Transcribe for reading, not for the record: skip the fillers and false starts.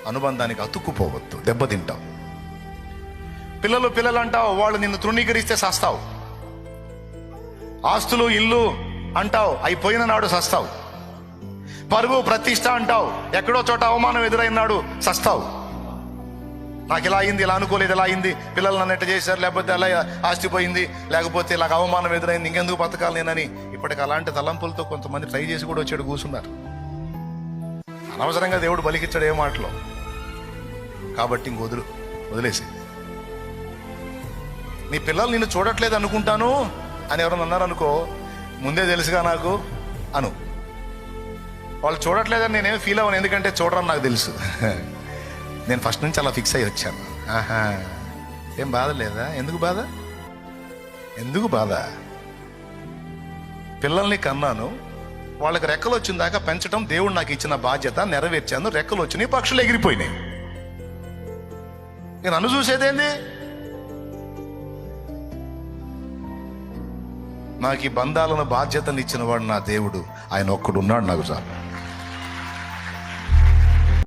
అనుబంధానికి అతుక్కుపోవద్దు, దెబ్బతింటావు. పిల్లలు అంటావు, వాళ్ళు నిన్ను తృణీకరిస్తే సస్తావు. ఆస్తులు ఇల్లు అంటావు, అయిపోయిన నాడు సస్తావు. పరువు ప్రతిష్ట అంటావు, ఎక్కడో చోట అవమానం ఎదురైనాడు సస్తావు. నాకు ఇలా అయింది, ఇలా అనుకోలేదు, ఇలా అయింది, పిల్లలు నన్ను ఎట్ట చేశారు, లేకపోతే అలా ఆస్తి పోయింది, లేకపోతే ఇలా అవమానం ఎదురైంది, ఇంకెందుకు బతకాలి నేనని ఇప్పటికి అలాంటి తలంపులతో కొంతమంది ట్రై చేసి కూడా వచ్చాడు కూర్చున్నారు. అనవసరంగా దేవుడు బలికిచ్చాడు ఏ మాటలో. కాబట్టి ఇంక వదిలేసి. నీ పిల్లలు నిన్ను చూడట్లేదు అనుకుంటాను అని ఎవరైనా అన్నారనుకో, ముందే తెలుసుగా నాకు అను. వాళ్ళు చూడట్లేదని నేనేం ఫీల్ అవ్వను, ఎందుకంటే చూడరని నాకు తెలుసు. నేను ఫస్ట్ నుంచి అలా ఫిక్స్ అయ్యి వచ్చాను. ఏం బాధ లేదా? ఎందుకు బాధ? పిల్లల్ని కన్నాను, వాళ్ళకి రెక్కలు వచ్చిన దాకా పెంచడం దేవుడు నాకు ఇచ్చిన బాధ్యత, నెరవేర్చాను. రెక్కలు వచ్చినాయి, పక్షులు ఎగిరిపోయినాయి. నేను నన్ను చూసేదేంది? నాకు ఈ బంధాలను బాధ్యతను ఇచ్చిన వాడు నా దేవుడు, ఆయన ఒక్కడు ఉన్నాడు నాకు చాలు.